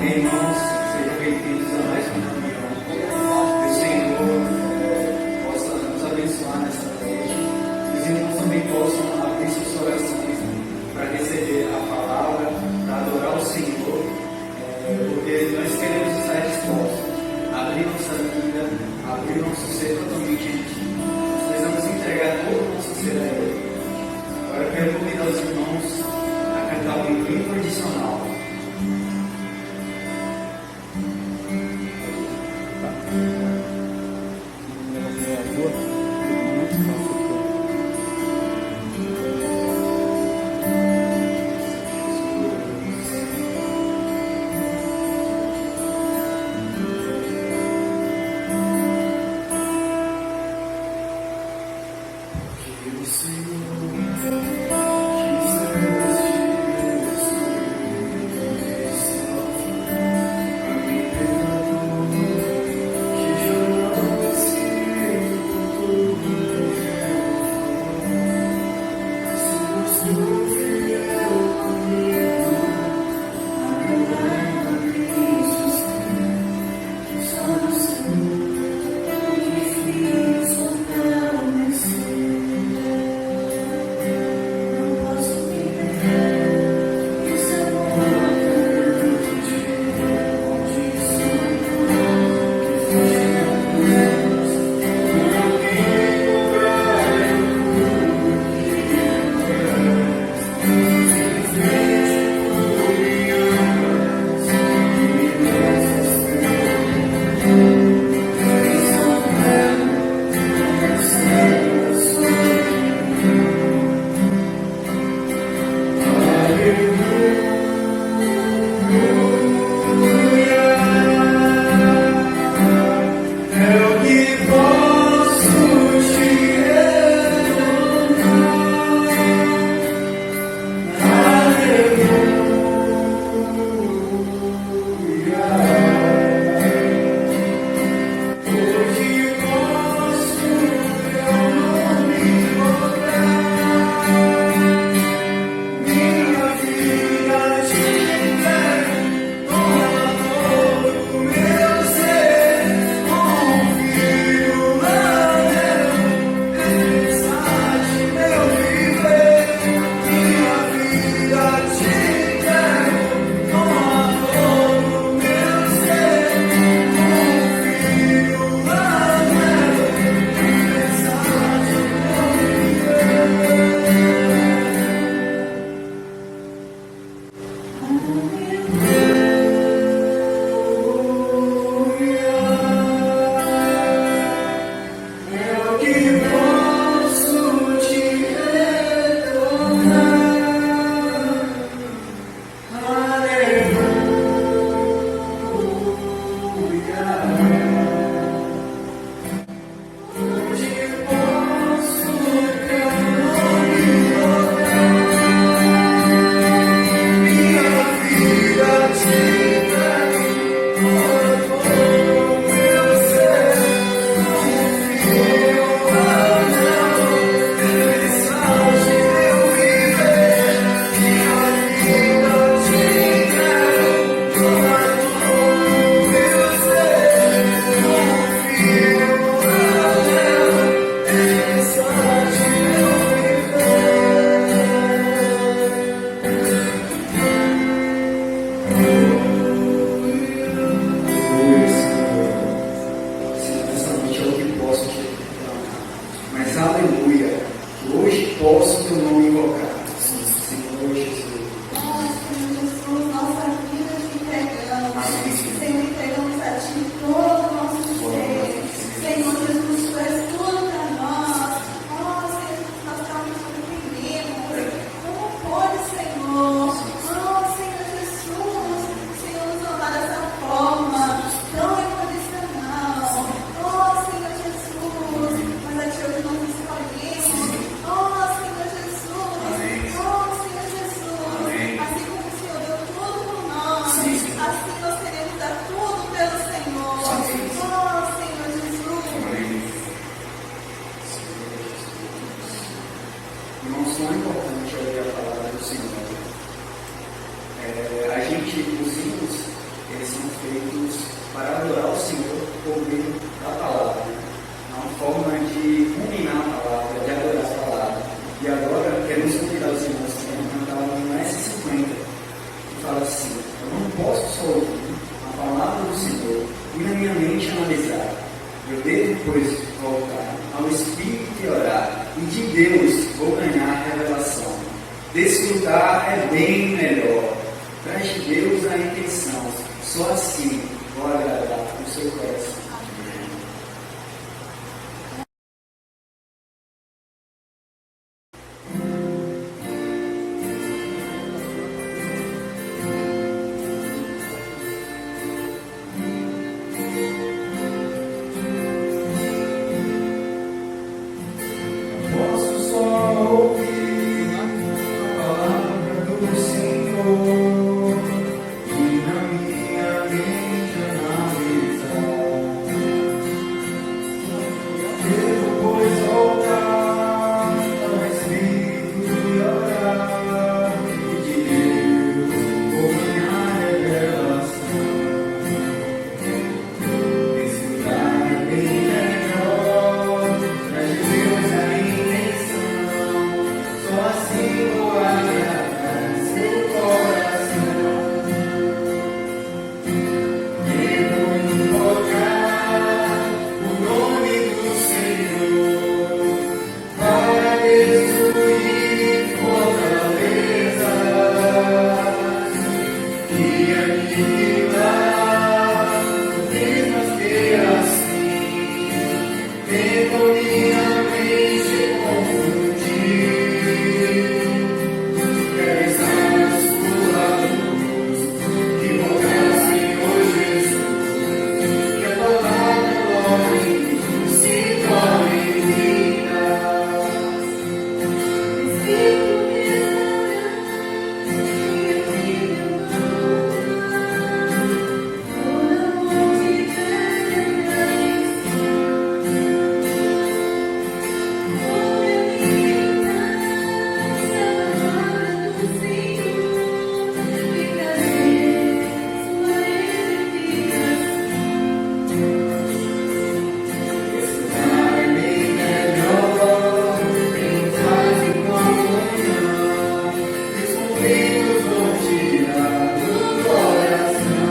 Amém, irmãos? Sejam bem-vindos a mais uma reunião. Que o Senhor possa nos abençoar nessa noite. Que os irmãos também possam abrir suas orações para receber a palavra, para adorar o Senhor, porque nós queremos estar dispostos a abrir nossa vida, a abrir nosso ser totalmente a Ti. Nós precisamos entregar todo o nosso ser a Ele. Agora eu quero convidar os irmãos a cantar o hino tradicional. Senhor Jesus, feitos para adorar o Senhor por meio da palavra. Uma forma de combinar a palavra, de adorar a palavra. E agora queremos convidar os irmãos a cantar um S50, que fala assim: eu não posso só ouvir a palavra do Senhor e na minha mente analisar. Eu devo, pois, voltar ao Espírito e orar, e de Deus vou ganhar revelação. Desfrutar é bem melhor. Preste Deus a intenção, só assim vou agradar o seu coração. Posso só ouvir a palavra do Senhor e na minha mente analisar. Devo, pois, voltar ao Espírito e orar, e de Deus vou ganhar revelação. Desfrutar é bem melhor, traz de Deus a intenção, só assim vou agradar seu coração. Devo invocar o nome do Senhor para destruir fortalezas e aniquilar mesmas que assim tentam minha mente confundir. Quero estar na sua luz e voltar, Senhor Jesus, que a palavra glória em mim se torne vida. Desfrutar é bem melhor, em paz e comunhão, e os conflitos vão tirar do coração.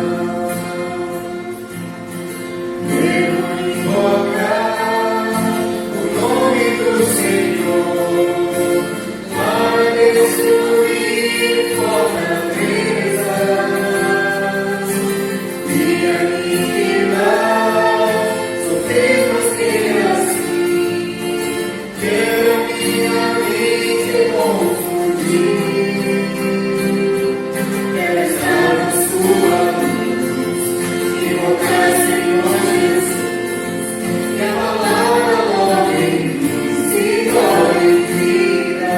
Devo invocar o nome do Senhor para destruir fortalezas e aniquilar sofismas que assim quero minha mente confundir. Quero estar na sua luz e voltar, Senhor Jesus, que a palavra logo em mim se torne vida.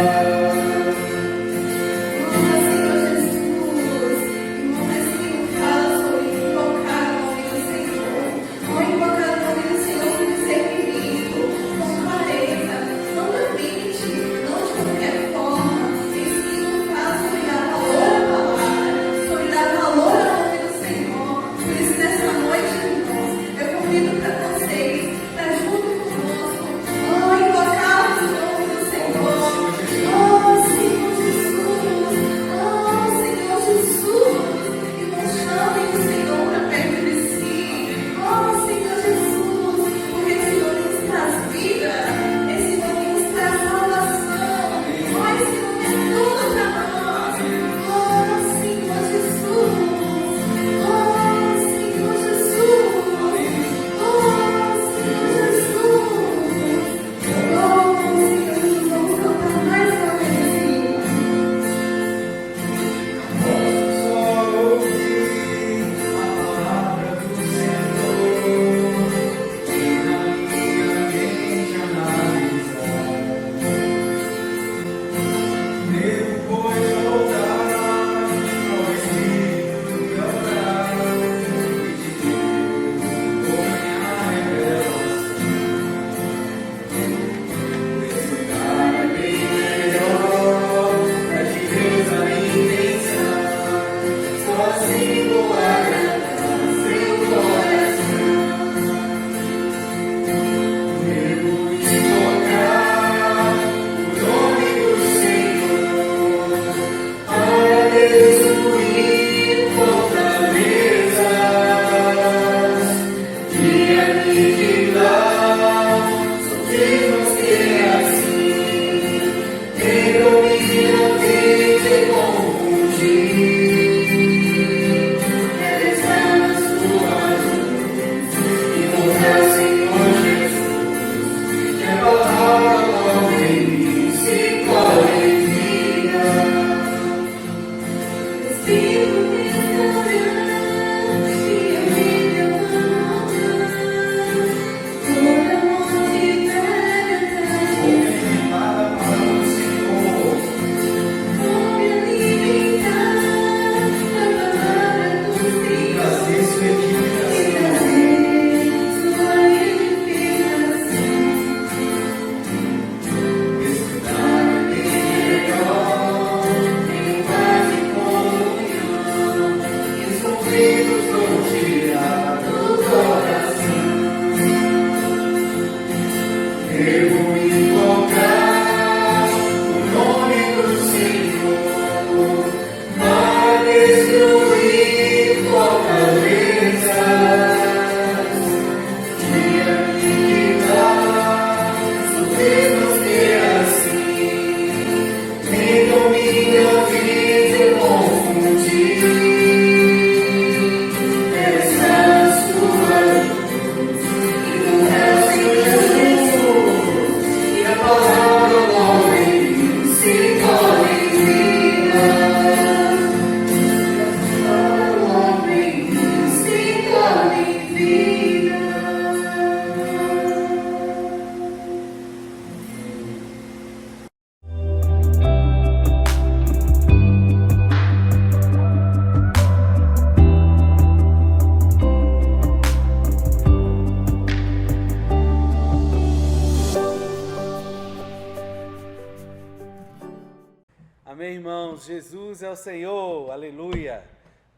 Amém, irmãos? Jesus é o Senhor, aleluia!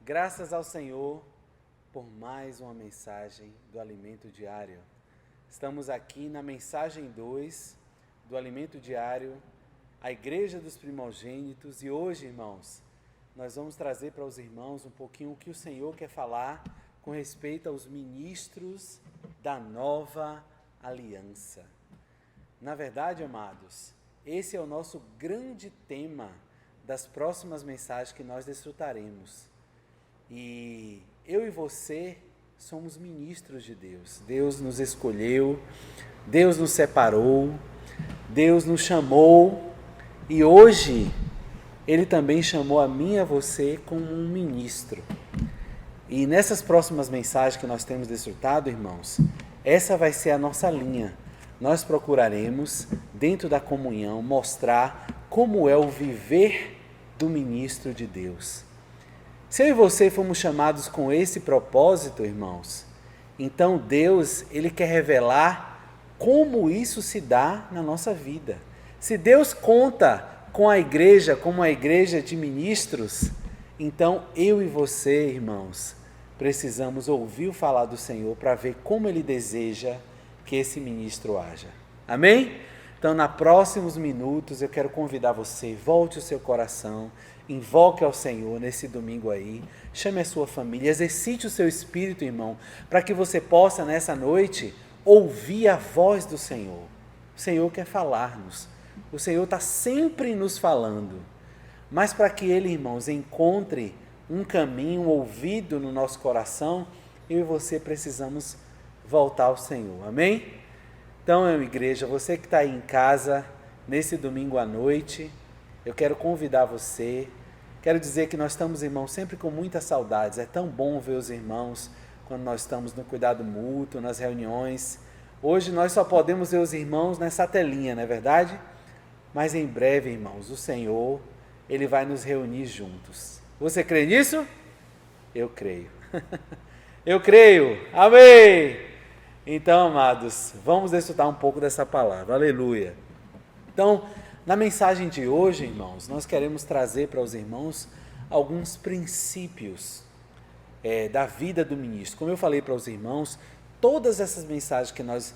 Graças ao Senhor por mais uma mensagem do Alimento Diário. Estamos aqui na mensagem 2 do Alimento Diário, a Igreja dos Primogênitos, e hoje, irmãos, nós vamos trazer para os irmãos um pouquinho o que o Senhor quer falar com respeito aos ministros da nova aliança. Na verdade, amados, esse é o nosso grande tema das próximas mensagens que nós desfrutaremos. E eu e você somos ministros de Deus. Deus nos escolheu, Deus nos separou, Deus nos chamou e hoje Ele também chamou a mim e a você como um ministro. E nessas próximas mensagens que nós temos desfrutado, irmãos, essa vai ser a nossa linha. Nós procuraremos, dentro da comunhão, mostrar como é o viver do ministro de Deus. Se eu e você fomos chamados com esse propósito, irmãos, então Deus, Ele quer revelar como isso se dá na nossa vida. Se Deus conta com a igreja como a igreja de ministros, então eu e você, irmãos, precisamos ouvir falar do Senhor para ver como Ele deseja que esse ministro haja. Amém? Então, nos próximos minutos, eu quero convidar você, volte o seu coração, invoque ao Senhor nesse domingo aí, chame a sua família, exercite o seu espírito, irmão, para que você possa, nessa noite, ouvir a voz do Senhor. O Senhor quer falar-nos, o Senhor está sempre nos falando, mas para que Ele, irmãos, encontre um caminho, um ouvido no nosso coração, eu e você precisamos voltar ao Senhor, amém? Então, meu igreja, você que está aí em casa, nesse domingo à noite, eu quero convidar você, quero dizer que nós estamos, irmãos, sempre com muitas saudades, é tão bom ver os irmãos quando nós estamos no cuidado mútuo, nas reuniões. Hoje nós só podemos ver os irmãos nessa telinha, não é verdade? Mas em breve, irmãos, o Senhor, Ele vai nos reunir juntos. Você crê nisso? Eu creio. Eu creio. Amém! Então, amados, vamos desfrutar um pouco dessa palavra. Aleluia! Então, na mensagem de hoje, irmãos, nós queremos trazer para os irmãos alguns princípios da vida do ministro. Como eu falei para os irmãos, todas essas mensagens que nós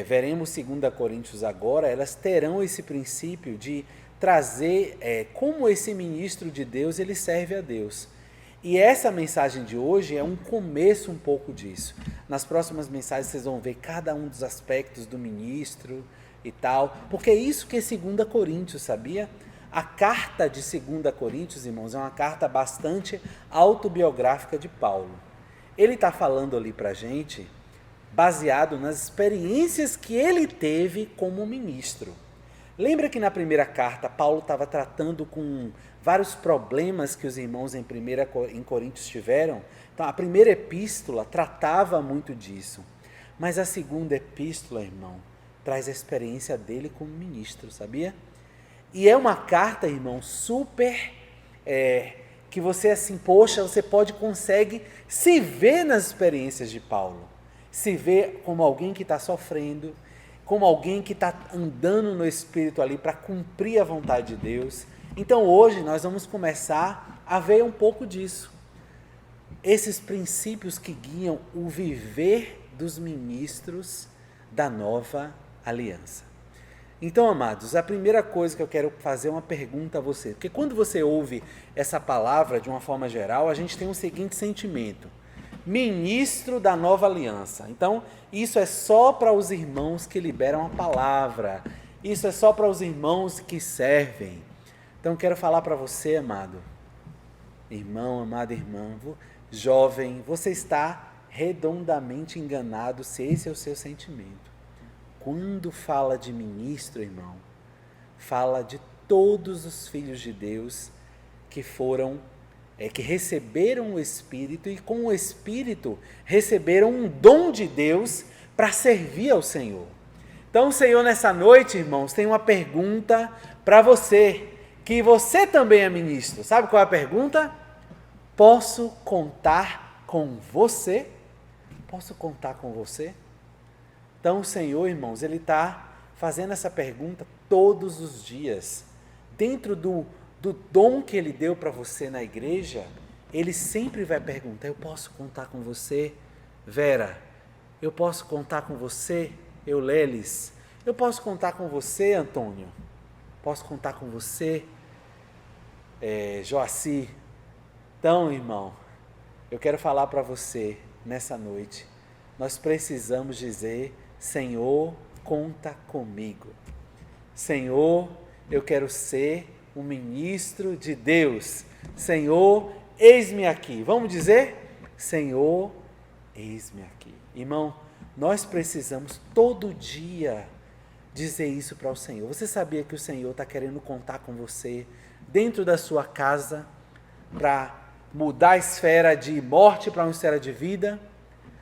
veremos 2 Coríntios agora, elas terão esse princípio de trazer como esse ministro de Deus, ele serve a Deus. E essa mensagem de hoje é um começo um pouco disso. Nas próximas mensagens vocês vão ver cada um dos aspectos do ministro e tal, porque é isso que é 2 Coríntios, sabia? A carta de 2 Coríntios, irmãos, é uma carta bastante autobiográfica de Paulo. Ele está falando ali para a gente, baseado nas experiências que ele teve como ministro. Lembra que na primeira carta Paulo estava tratando com vários problemas que os irmãos em Coríntios tiveram? Então a primeira epístola tratava muito disso, mas a segunda epístola, irmão, traz a experiência dele como ministro, sabia? E é uma carta, irmão, super, que você assim, poxa, você consegue se ver nas experiências de Paulo, se ver como alguém que está sofrendo, como alguém que está andando no Espírito ali para cumprir a vontade de Deus. Então hoje nós vamos começar a ver um pouco disso. Esses princípios que guiam o viver dos ministros da nova aliança. Então, amados, a primeira coisa que eu quero fazer é uma pergunta a você. Porque quando você ouve essa palavra de uma forma geral, a gente tem o seguinte sentimento: ministro da nova aliança. Então, isso é só para os irmãos que liberam a palavra. Isso é só para os irmãos que servem. Então, quero falar para você, amado irmão, amada irmã, jovem, você está redondamente enganado se esse é o seu sentimento. Quando fala de ministro, irmão, fala de todos os filhos de Deus que foram que receberam o Espírito e com o Espírito receberam um dom de Deus para servir ao Senhor. Então o Senhor nessa noite, irmãos, tem uma pergunta para você, que você também é ministro. Sabe qual é a pergunta? Posso contar com você? Posso contar com você? Então o Senhor, irmãos, Ele está fazendo essa pergunta todos os dias, dentro do dom que Ele deu para você na igreja, Ele sempre vai perguntar: eu posso contar com você, Vera? Eu posso contar com você, Eulelis? Eu posso contar com você, Antônio? Posso contar com você, Joaci? Então, irmão, eu quero falar para você nessa noite, nós precisamos dizer: Senhor, conta comigo. Senhor, eu quero ser um ministro de Deus. Senhor, eis-me aqui. Vamos dizer? Senhor, eis-me aqui. Irmão, nós precisamos todo dia dizer isso para o Senhor. Você sabia que o Senhor está querendo contar com você dentro da sua casa para mudar a esfera de morte para uma esfera de vida?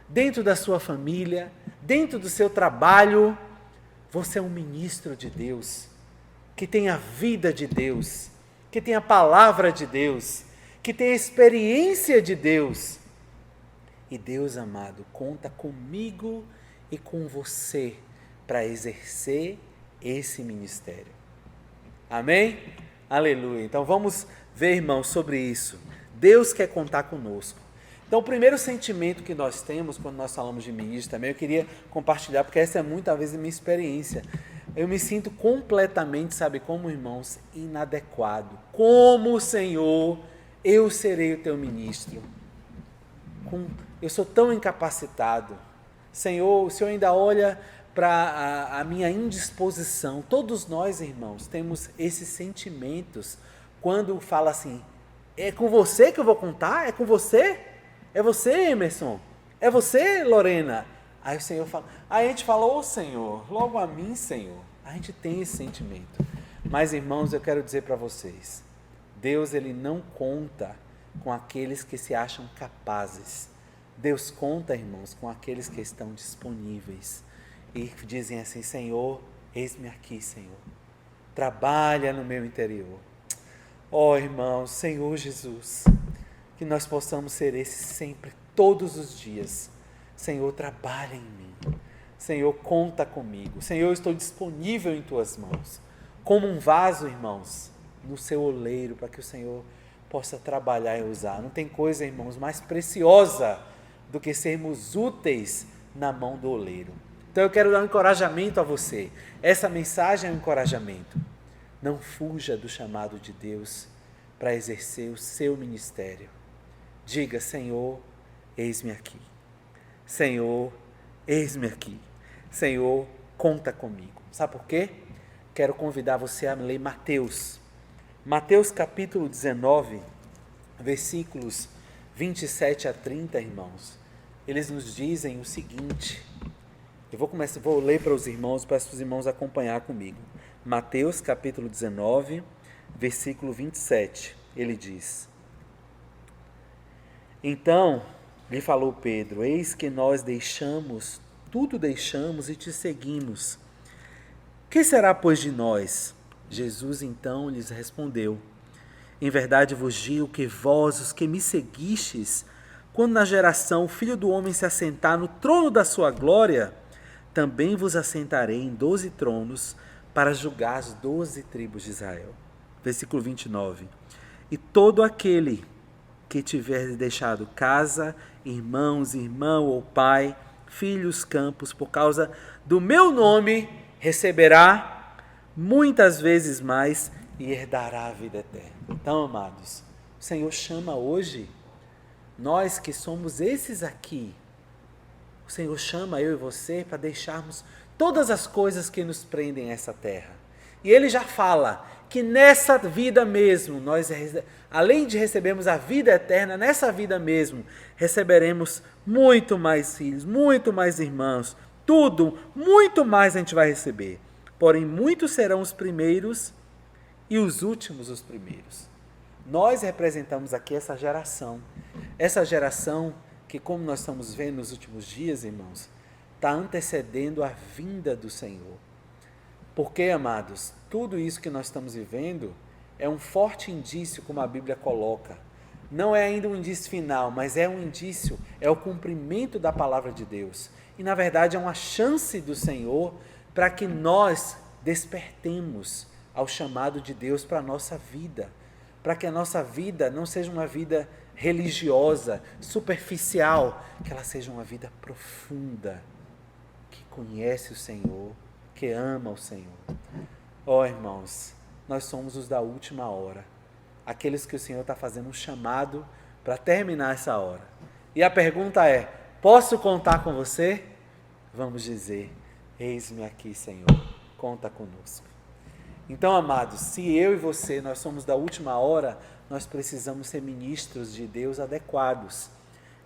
Dentro da sua família, dentro do seu trabalho? Você é um ministro de Deus, que tem a vida de Deus, que tem a palavra de Deus, que tem a experiência de Deus. E Deus amado, conta comigo e com você para exercer esse ministério. Amém? Aleluia. Então vamos ver, irmãos, sobre isso. Deus quer contar conosco. Então o primeiro sentimento que nós temos quando nós falamos de ministro também, eu queria compartilhar, porque essa é muitas vezes a minha experiência. Eu me sinto completamente, sabe como, irmãos, inadequado. Como, Senhor, eu serei o teu ministro? Eu sou tão incapacitado. Senhor, o Senhor ainda olha para a minha indisposição. Todos nós, irmãos, temos esses sentimentos quando fala assim: é com você que eu vou contar? É com você? É você, Emerson? É você, Lorena? Aí o Senhor fala, aí a gente fala: ô Senhor, logo a mim, Senhor. A gente tem esse sentimento. Mas, irmãos, eu quero dizer para vocês, Deus, Ele não conta com aqueles que se acham capazes. Deus conta, irmãos, com aqueles que estão disponíveis e dizem assim: Senhor, eis-me aqui, Senhor. Trabalha no meu interior. Ó, irmãos, Senhor Jesus, que nós possamos ser esses sempre, todos os dias. Senhor, trabalha em mim. Senhor, conta comigo. Senhor, eu estou disponível em tuas mãos. Como um vaso, irmãos, no seu oleiro, para que o Senhor possa trabalhar e usar. Não tem coisa, irmãos, mais preciosa do que sermos úteis na mão do oleiro. Então eu quero dar um encorajamento a você. Essa mensagem é um encorajamento. Não fuja do chamado de Deus para exercer o seu ministério. Diga: Senhor, eis-me aqui. Senhor, eis-me aqui. Senhor, conta comigo. Sabe por quê? Quero convidar você a ler Mateus. Mateus capítulo 19, versículos 27 a 30, irmãos. Eles nos dizem o seguinte. Vou ler para os irmãos, para os irmãos acompanhar comigo. Mateus capítulo 19, versículo 27. Ele diz: Então lhe falou Pedro: eis que nós tudo deixamos e te seguimos. Que será, pois, de nós? Jesus então lhes respondeu: Em verdade vos digo que vós, os que me seguistes, quando na geração o Filho do Homem se assentar no trono da sua glória, também vos assentarei em 12 tronos para julgar as 12 tribos de Israel. Versículo 29. E todo aquele que tiver deixado casa, irmãos, irmão ou pai, filhos, campos, por causa do meu nome, receberá muitas vezes mais e herdará a vida eterna. Então, amados, o Senhor chama hoje, nós que somos esses aqui, o Senhor chama eu e você para deixarmos todas as coisas que nos prendem a essa terra. E Ele já fala que nessa vida mesmo, nós, além de recebermos a vida eterna, nessa vida mesmo, receberemos muito mais filhos, muito mais irmãos, tudo, muito mais a gente vai receber. Porém, muitos serão os primeiros e os últimos os primeiros. Nós representamos aqui essa geração que, como nós estamos vendo nos últimos dias, irmãos, está antecedendo a vinda do Senhor. Porque, amados, tudo isso que nós estamos vivendo é um forte indício, como a Bíblia coloca. Não é ainda um indício final, mas é um indício, é o cumprimento da palavra de Deus. E, na verdade, é uma chance do Senhor para que nós despertemos ao chamado de Deus para a nossa vida, para que a nossa vida não seja uma vida religiosa, superficial, que ela seja uma vida profunda, que conhece o Senhor, que ama o Senhor. Ó irmãos, nós somos os da última hora, aqueles que o Senhor está fazendo um chamado para terminar essa hora. E a pergunta é, posso contar com você? Vamos dizer, eis-me aqui, Senhor, conta conosco. Então, amados, se eu e você, nós somos da última hora, nós precisamos ser ministros de Deus adequados.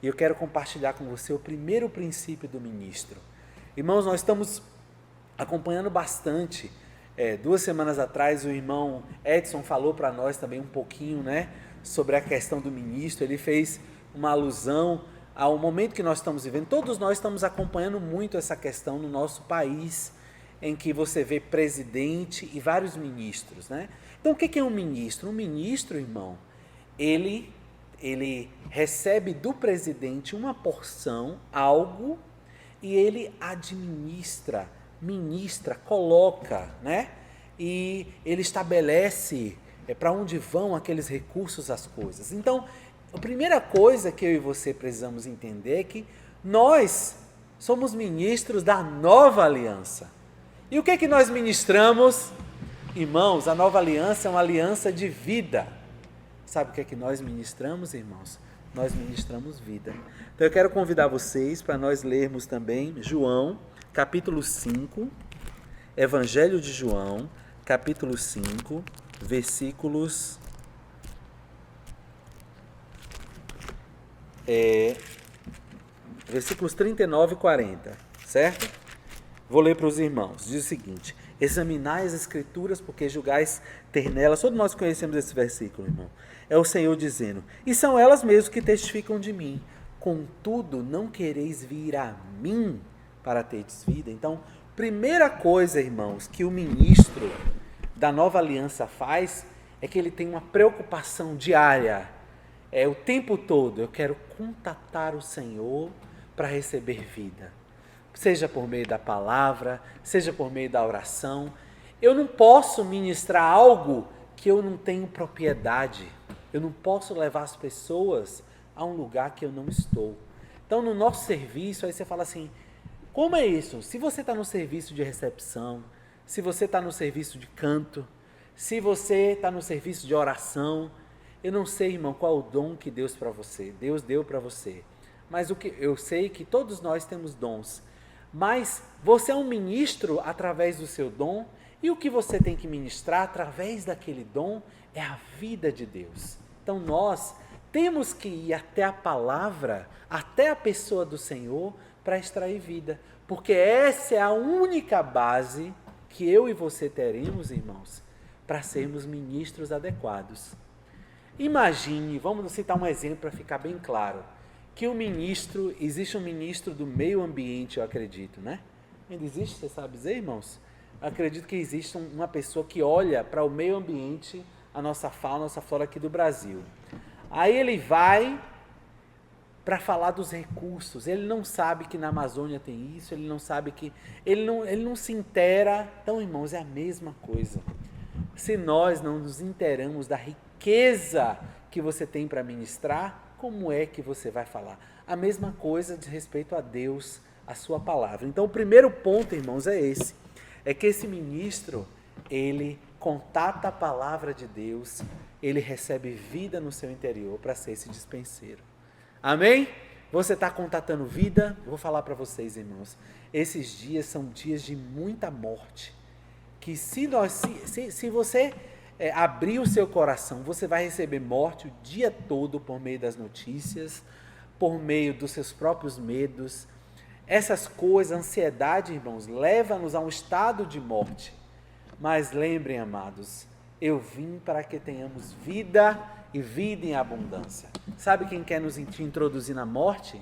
E eu quero compartilhar com você o primeiro princípio do ministro. Irmãos, nós estamos acompanhando bastante. 2 semanas atrás, o irmão Edson falou para nós também um pouquinho, né, sobre a questão do ministro. Ele fez uma alusão ao momento que nós estamos vivendo. Todos nós estamos acompanhando muito essa questão no nosso país, em que você vê presidente e vários ministros, né? Então, o que é um ministro? Um ministro, irmão, ele recebe do presidente uma porção, algo, e ele administra, ministra, coloca, né? E ele estabelece para onde vão aqueles recursos, as coisas. Então, a primeira coisa que eu e você precisamos entender é que nós somos ministros da nova aliança. E o que é que nós ministramos? Irmãos, a nova aliança é uma aliança de vida. Sabe o que é que nós ministramos, irmãos? Nós ministramos vida. Então eu quero convidar vocês para nós lermos também João, capítulo 5, Evangelho de João, capítulo 5, versículos 39 e 40, certo? Vou ler para os irmãos. Diz o seguinte: examinai as escrituras, porque julgais ter nelas. Todos nós conhecemos esse versículo, irmão. É o Senhor dizendo, e são elas mesmas que testificam de mim. Contudo, não quereis vir a mim para terdes vida. Então, primeira coisa, irmãos, que o ministro da nova aliança faz, é que ele tem uma preocupação diária. O tempo todo, eu quero contatar o Senhor para receber vida. Seja por meio da palavra, seja por meio da oração. Eu não posso ministrar algo que eu não tenho propriedade. Eu não posso levar as pessoas a um lugar que eu não estou. Então, no nosso serviço, aí você fala assim, como é isso? Se você está no serviço de recepção, se você está no serviço de canto, se você está no serviço de oração, eu não sei, irmão, qual é o dom que Deus deu para você. Mas o que eu sei que todos nós temos dons. Mas você é um ministro através do seu dom, e o que você tem que ministrar através daquele dom é a vida de Deus. Então nós temos que ir até a palavra, até a pessoa do Senhor, para extrair vida. Porque essa é a única base que eu e você teremos, irmãos, para sermos ministros adequados. Imagine, vamos citar um exemplo para ficar bem claro. Que existe um ministro do meio ambiente, eu acredito, né? Ainda existe, você sabe dizer, irmãos? Eu acredito que existe uma pessoa que olha para o meio ambiente, a nossa fauna, a nossa flora aqui do Brasil. Aí ele vai para falar dos recursos, ele não sabe que na Amazônia tem isso, ele não sabe que... Ele não se inteira. Então, irmãos, é a mesma coisa. Se nós não nos inteiramos da riqueza que você tem para ministrar, como é que você vai falar? A mesma coisa de respeito a Deus, a sua palavra. Então, o primeiro ponto, irmãos, é esse. É que esse ministro, ele contata a palavra de Deus, ele recebe vida no seu interior para ser esse dispenseiro. Amém? Você está contatando vida? Eu vou falar para vocês, irmãos. Esses dias são dias de muita morte. Que se você... abrir o seu coração, você vai receber morte o dia todo por meio das notícias, por meio dos seus próprios medos. Essas coisas, ansiedade, irmãos, leva-nos a um estado de morte. Mas lembrem, amados, eu vim para que tenhamos vida e vida em abundância. Sabe quem quer nos introduzir na morte?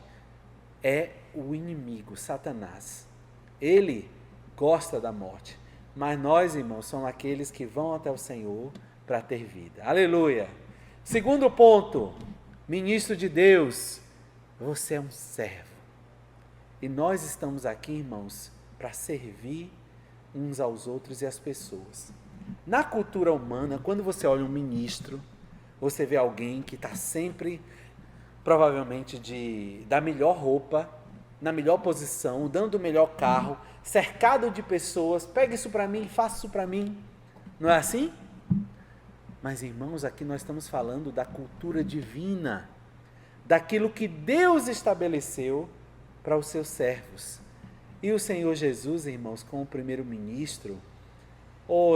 É o inimigo, Satanás. Ele gosta da morte. Mas nós, irmãos, somos aqueles que vão até o Senhor para ter vida. Aleluia! Segundo ponto, ministro de Deus, você é um servo. E nós estamos aqui, irmãos, para servir uns aos outros e às pessoas. Na cultura humana, quando você olha um ministro, você vê alguém que está sempre, provavelmente, da melhor roupa, na melhor posição, dando o melhor carro, cercado de pessoas, pega isso para mim, faça isso para mim. Não é assim? Mas, irmãos, aqui nós estamos falando da cultura divina, daquilo que Deus estabeleceu para os seus servos. E o Senhor Jesus, irmãos, como primeiro-ministro,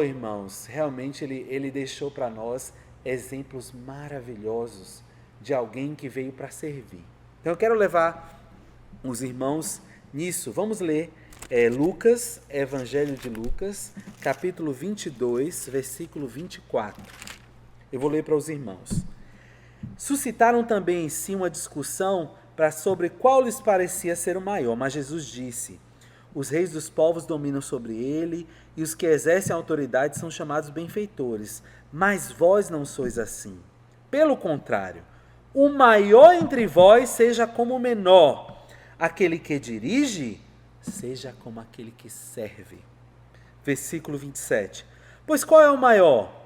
irmãos, realmente ele deixou para nós exemplos maravilhosos de alguém que veio para servir. Então eu quero levar os irmãos nisso. Vamos ler Lucas, Evangelho de Lucas, capítulo 22, versículo 24. Eu vou ler para os irmãos. Suscitaram também em si uma discussão sobre qual lhes parecia ser o maior, mas Jesus disse: os reis dos povos dominam sobre ele, e os que exercem a autoridade são chamados benfeitores, mas vós não sois assim. Pelo contrário, o maior entre vós seja como o menor, aquele que dirige seja como aquele que serve. Versículo 27. Pois qual é o maior?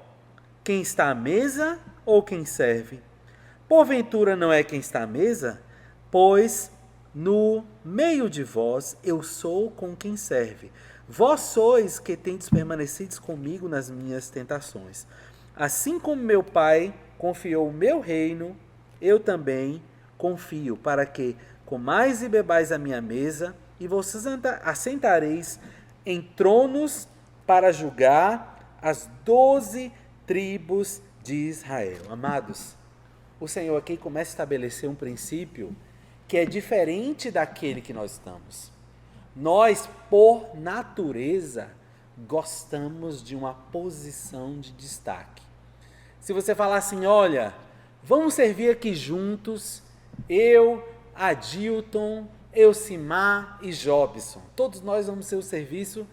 Quem está à mesa ou quem serve? Porventura não é quem está à mesa? Pois no meio de vós eu sou com quem serve. Vós sois que tendes permanecido comigo nas minhas tentações. Assim como meu Pai confiou o meu reino, eu também confio, para que comais e bebais a minha mesa, e vocês assentareis em tronos para julgar as 12 tribos de Israel. Amados, o Senhor aqui começa a estabelecer um princípio que é diferente daquele que nós estamos. Nós, por natureza, gostamos de uma posição de destaque. Se você falar assim, olha, vamos servir aqui juntos, eu, Adilton, Elcimar e Jobson. Todos nós vamos ser o serviço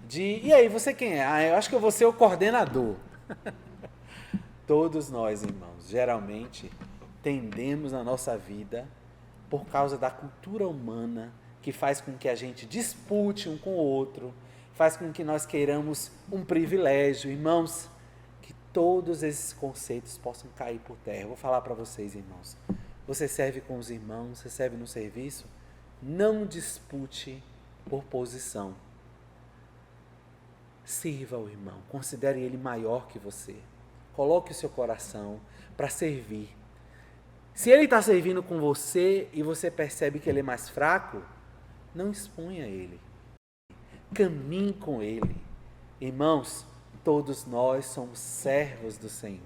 de... E aí, você quem é? Eu acho que eu vou ser o coordenador. Todos nós, irmãos, geralmente tendemos na nossa vida, por causa da cultura humana, que faz com que a gente dispute um com o outro, faz com que nós queiramos um privilégio. Irmãos, que todos esses conceitos possam cair por terra. Eu vou falar para vocês, irmãos. Você serve com os irmãos, você serve no serviço, não dispute por posição. Sirva o irmão, considere ele maior que você. Coloque o seu coração para servir. Se ele está servindo com você e você percebe que ele é mais fraco, não exponha ele. Caminhe com ele. Irmãos, todos nós somos servos do Senhor.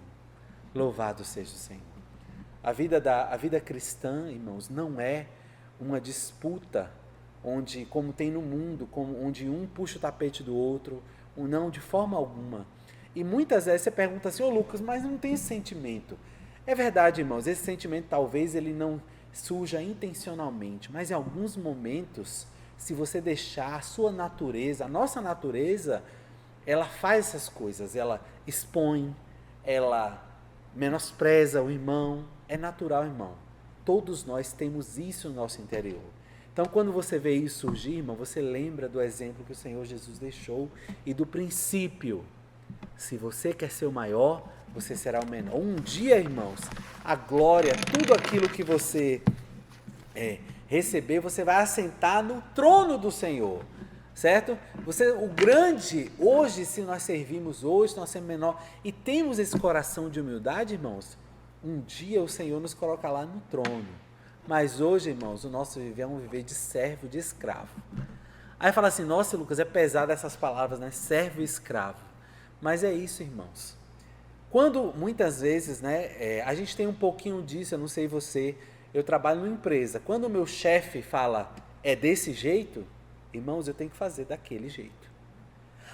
Louvado seja o Senhor. A vida cristã, irmãos, não é uma disputa onde, como tem no mundo, onde um puxa o tapete do outro, não, de forma alguma. E muitas vezes você pergunta assim, Lucas, mas não tem esse sentimento. É verdade, irmãos, esse sentimento talvez ele não surja intencionalmente, mas em alguns momentos, se você deixar a sua natureza, a nossa natureza, ela faz essas coisas, ela expõe, ela menospreza o irmão, é natural, irmão. Todos nós temos isso no nosso interior. Então, quando você vê isso surgir, irmão, você lembra do exemplo que o Senhor Jesus deixou e do princípio. Se você quer ser o maior, você será o menor. Um dia, irmãos, a glória, tudo aquilo que você receber, você vai assentar no trono do Senhor, certo? O grande, hoje, se nós servimos hoje, nós somos menor e temos esse coração de humildade, irmãos, um dia o Senhor nos coloca lá no trono. Mas hoje, irmãos, o nosso viver é um viver de servo, de escravo. Aí fala assim, nossa, Lucas, é pesado essas palavras, né? Servo e escravo. Mas é isso, irmãos. Quando, muitas vezes, a gente tem um pouquinho disso, eu não sei você, eu trabalho numa empresa. Quando o meu chefe fala, é desse jeito, irmãos, eu tenho que fazer daquele jeito.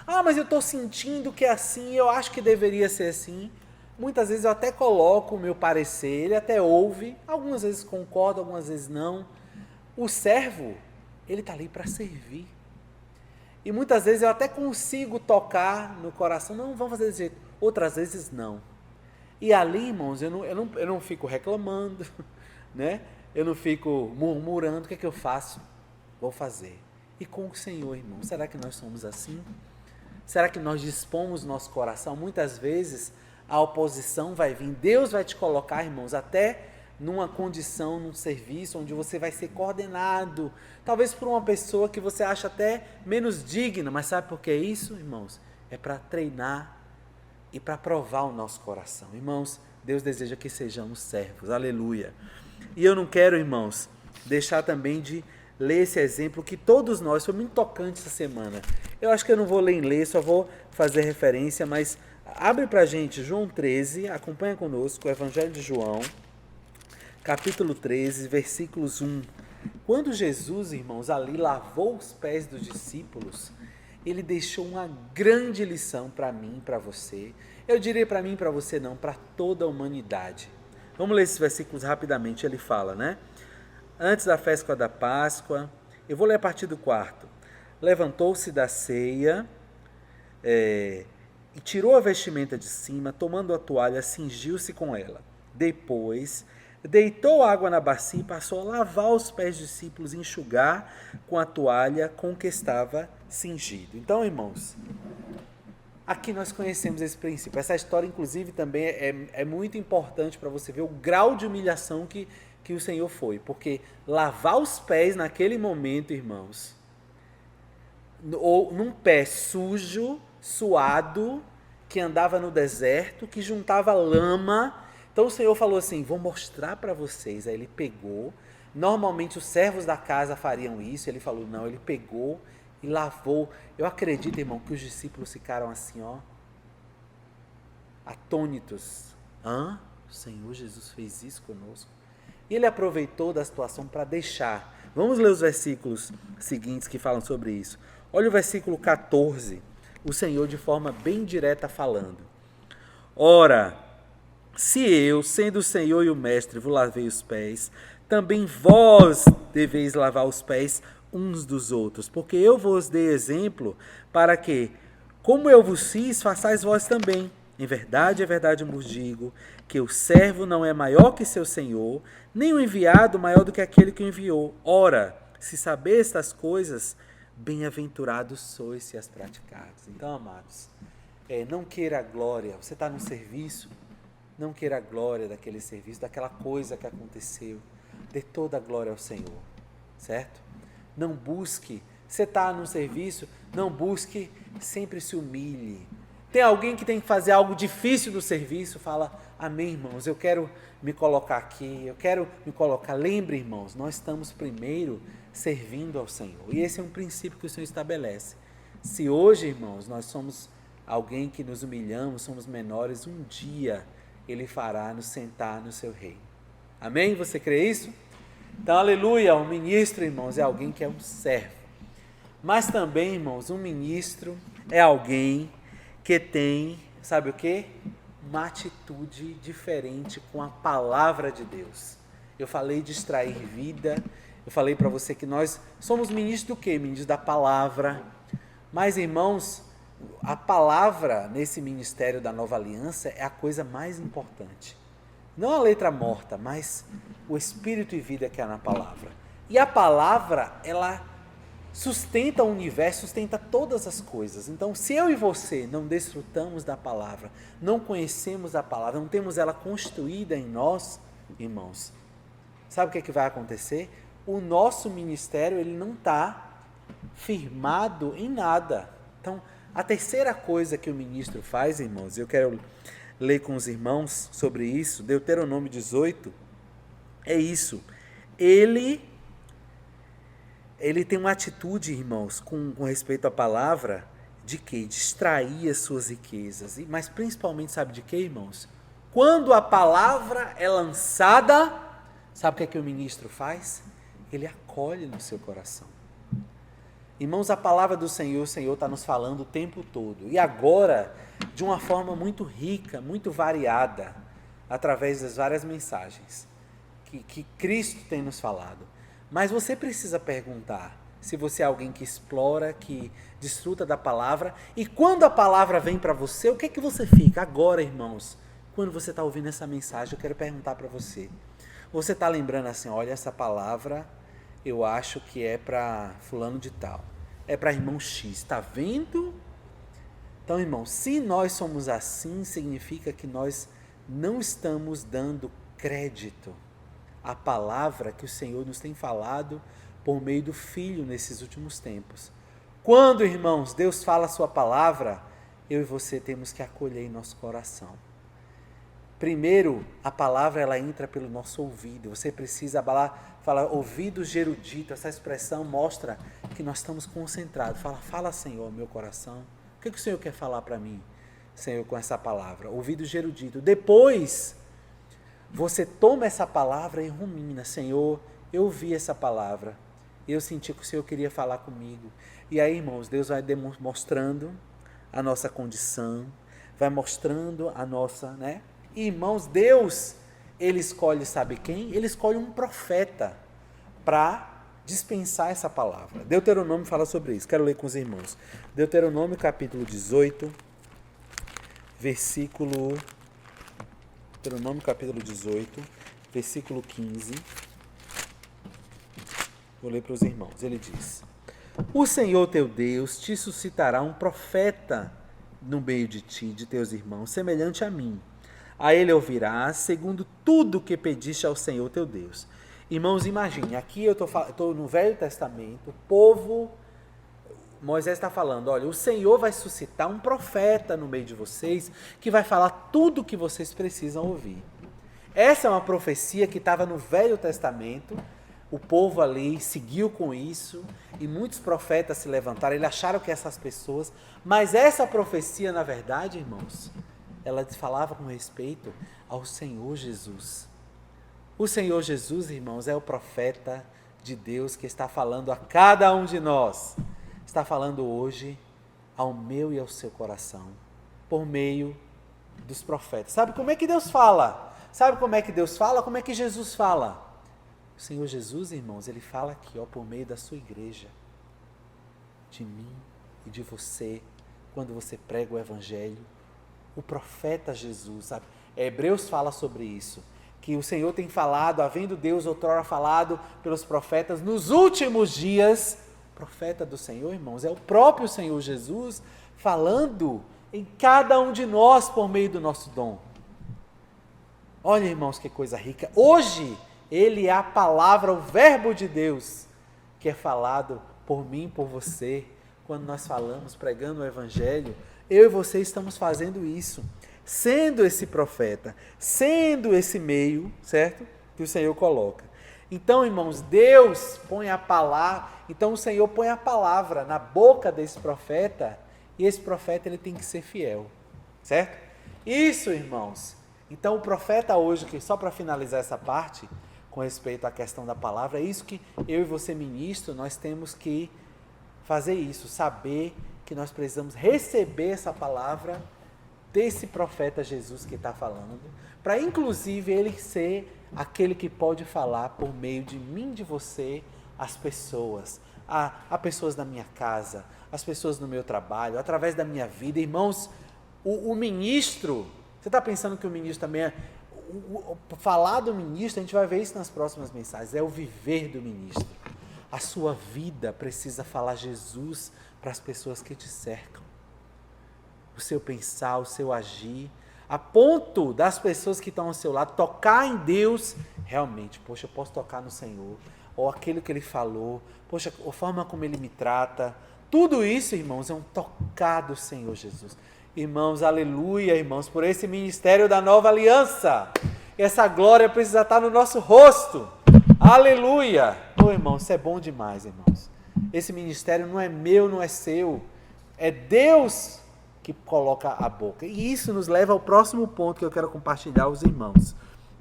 Ah, mas eu estou sentindo que é assim, eu acho que deveria ser assim. Muitas vezes eu até coloco o meu parecer, ele até ouve, algumas vezes concorda, algumas vezes não. O servo, ele está ali para servir. E muitas vezes eu até consigo tocar no coração, não, vamos fazer desse jeito. Outras vezes não. E ali, irmãos, eu não fico reclamando, né? Eu não fico murmurando, o que é que eu faço? Vou fazer. E com o Senhor, irmão, será que nós somos assim? Será que nós dispomos nosso coração? Muitas vezes a oposição vai vir. Deus vai te colocar, irmãos, até numa condição, num serviço, onde você vai ser coordenado, talvez por uma pessoa que você acha até menos digna, mas sabe por que é isso, irmãos? É para treinar e para provar o nosso coração. Irmãos, Deus deseja que sejamos servos, aleluia. E eu não quero, irmãos, deixar também de ler esse exemplo que todos nós, foi muito tocante essa semana. Eu acho que eu não vou ler, só vou fazer referência, mas abre para a gente João 13, acompanha conosco o Evangelho de João, capítulo 13, versículos 1. Quando Jesus, irmãos, ali lavou os pés dos discípulos, ele deixou uma grande lição para mim e para você. Eu diria para mim e para você não, para toda a humanidade. Vamos ler esses versículos rapidamente. Ele fala, né? Antes da festa da Páscoa, eu vou ler a partir do 4. Levantou-se da ceia e tirou a vestimenta de cima, tomando a toalha, cingiu-se com ela. Depois, deitou água na bacia e passou a lavar os pés dos discípulos e enxugar com a toalha com que estava cingido. Então, irmãos, aqui nós conhecemos esse princípio. Essa história, inclusive, também é muito importante para você ver o grau de humilhação que o Senhor foi. Porque lavar os pés naquele momento, irmãos, ou num pé sujo, suado, que andava no deserto, que juntava lama. Então o Senhor falou assim, vou mostrar para vocês. Aí ele pegou, normalmente os servos da casa fariam isso, ele falou, não, ele pegou e lavou. Eu acredito, irmão, que os discípulos ficaram assim, ó, atônitos. O Senhor Jesus fez isso conosco? E ele aproveitou da situação para deixar. Vamos ler os versículos seguintes que falam sobre isso. Olha o versículo 14, o Senhor de forma bem direta falando. Ora, se eu, sendo o Senhor e o Mestre, vos lavei os pés, também vós deveis lavar os pés uns dos outros, porque eu vos dei exemplo para que, como eu vos fiz, façais vós também. Em verdade eu vos digo, que o servo não é maior que seu senhor, nem o enviado maior do que aquele que o enviou. Ora, se sabeis estas coisas, bem-aventurados sois se as praticardes. Então, amados, não queira a glória, você está no serviço, não queira a glória daquele serviço, daquela coisa que aconteceu. Dê toda a glória ao Senhor, certo? Não busque, você está no serviço, não busque, sempre se humilhe. Tem alguém que tem que fazer algo difícil no serviço, fala, amém, irmãos, eu quero me colocar aqui, eu quero me colocar. Lembre, irmãos, nós estamos primeiro servindo ao Senhor. E esse é um princípio que o Senhor estabelece. Se hoje, irmãos, nós somos alguém que nos humilhamos, somos menores, um dia Ele fará nos sentar no seu reino. Amém? Você crê isso? Então, aleluia, um ministro, irmãos, é alguém que é um servo. Mas também, irmãos, um ministro é alguém que tem, sabe o quê? Uma atitude diferente com a palavra de Deus. Eu falei de extrair vida, eu falei para você que nós somos ministros do quê? Ministros da palavra. Mas, irmãos, a palavra nesse ministério da Nova Aliança é a coisa mais importante. Não a letra morta, mas o espírito e vida que há na palavra. E a palavra, ela sustenta o universo, sustenta todas as coisas. Então, se eu e você não desfrutamos da palavra, não conhecemos a palavra, não temos ela construída em nós, irmãos, sabe o que vai acontecer? O nosso ministério, ele não está firmado em nada. Então, a terceira coisa que o ministro faz, irmãos, eu quero ler com os irmãos sobre isso, Deuteronômio 18, é isso. Ele tem uma atitude, irmãos, com respeito à palavra, de quê? De extrair as suas riquezas. Mas principalmente, sabe de quê, irmãos? Quando a palavra é lançada, sabe o que é que o ministro faz? Ele acolhe no seu coração. Irmãos, a palavra do Senhor, o Senhor está nos falando o tempo todo. E agora, de uma forma muito rica, muito variada, através das várias mensagens que Cristo tem nos falado. Mas você precisa perguntar se você é alguém que explora, que desfruta da palavra. E quando a palavra vem para você, o que é que você fica? Agora, irmãos, quando você está ouvindo essa mensagem, eu quero perguntar para você. Você está lembrando assim, olha, essa palavra eu acho que é para fulano de tal. É para irmão X. Está vendo? Então, irmãos, se nós somos assim, significa que nós não estamos dando crédito à palavra que o Senhor nos tem falado por meio do Filho nesses últimos tempos. Quando, irmãos, Deus fala a sua palavra, eu e você temos que acolher em nosso coração. Primeiro, a palavra ela entra pelo nosso ouvido. Você precisa falar ouvidos eruditos. Essa expressão mostra que nós estamos concentrados. Fala, Senhor, meu coração. O que o Senhor quer falar para mim, Senhor, com essa palavra? Ouvidos eruditos. Depois, você toma essa palavra e rumina. Senhor, eu ouvi essa palavra. Eu senti que o Senhor queria falar comigo. E aí, irmãos, Deus vai mostrando a nossa condição, vai mostrando a nossa, E, irmãos, Deus, Ele escolhe, sabe quem? Ele escolhe um profeta para dispensar essa palavra. Deuteronômio fala sobre isso. Quero ler com os irmãos. Deuteronômio capítulo 18, versículo... Deuteronômio capítulo 18, versículo 15. Vou ler para os irmãos. Ele diz: o Senhor teu Deus te suscitará um profeta no meio de ti, de teus irmãos, semelhante a mim. A ele ouvirás, segundo tudo que pediste ao Senhor teu Deus. Irmãos, imagine, aqui eu estou no Velho Testamento, o povo, Moisés está falando, olha, o Senhor vai suscitar um profeta no meio de vocês, que vai falar tudo o que vocês precisam ouvir. Essa é uma profecia que estava no Velho Testamento, o povo ali seguiu com isso, e muitos profetas se levantaram, eles acharam que essas pessoas, mas essa profecia, na verdade, irmãos, ela falava com respeito ao Senhor Jesus. O Senhor Jesus, irmãos, é o profeta de Deus que está falando a cada um de nós. Está falando hoje ao meu e ao seu coração, por meio dos profetas. Sabe como é que Deus fala? Sabe como é que Deus fala? Como é que Jesus fala? O Senhor Jesus, irmãos, Ele fala aqui, por meio da sua igreja, de mim e de você, quando você prega o Evangelho. O profeta Jesus, sabe? Hebreus fala sobre isso, que o Senhor tem falado, havendo Deus outrora falado pelos profetas, nos últimos dias, profeta do Senhor, irmãos, é o próprio Senhor Jesus falando em cada um de nós por meio do nosso dom. Olha, irmãos, que coisa rica. Hoje, Ele é a palavra, o verbo de Deus, que é falado por mim, por você, quando nós falamos, pregando o Evangelho. Eu e você estamos fazendo isso, sendo esse profeta, sendo esse meio, certo? Que o Senhor coloca. Então, irmãos, Deus põe a palavra, então o Senhor põe a palavra na boca desse profeta, e esse profeta ele tem que ser fiel, certo? Isso, irmãos. Então, o profeta hoje, que só para finalizar essa parte, com respeito à questão da palavra, é isso que eu e você, ministro, nós temos que fazer isso, saber que nós precisamos receber essa palavra desse profeta Jesus que está falando, para inclusive ele ser aquele que pode falar por meio de mim, de você, às pessoas, a pessoas da minha casa, as pessoas no meu trabalho, através da minha vida. Irmãos, o ministro, você está pensando que o ministro também é, falar do ministro, a gente vai ver isso nas próximas mensagens, é o viver do ministro. A sua vida precisa falar Jesus para as pessoas que te cercam. O seu pensar, o seu agir, a ponto das pessoas que estão ao seu lado tocar em Deus, realmente, poxa, eu posso tocar no Senhor, ou aquilo que Ele falou, poxa, a forma como Ele me trata, tudo isso, irmãos, é um tocar do Senhor Jesus. Irmãos, aleluia, irmãos, por esse ministério da nova aliança, essa glória precisa estar no nosso rosto, aleluia. Irmãos, isso é bom demais, irmãos. Esse ministério não é meu, não é seu, é Deus que coloca a boca. E isso nos leva ao próximo ponto que eu quero compartilhar aos irmãos.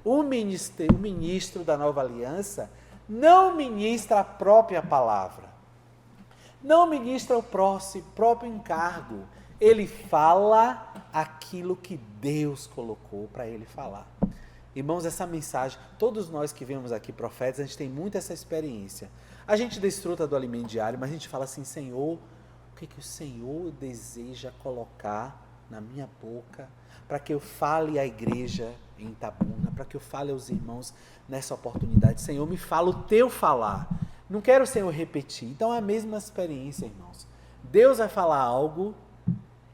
O ministro da nova aliança não ministra a própria palavra, não ministra o próprio encargo, ele fala aquilo que Deus colocou para ele falar. Irmãos, essa mensagem, todos nós que vemos aqui profetas, a gente tem muito essa experiência. A gente desfruta do alimento diário, mas a gente fala assim, Senhor, o que o Senhor deseja colocar na minha boca, para que eu fale à igreja em Itabuna, para que eu fale aos irmãos nessa oportunidade. Senhor, me fala o teu falar. Não quero, Senhor, repetir. Então é a mesma experiência, irmãos. Deus vai falar algo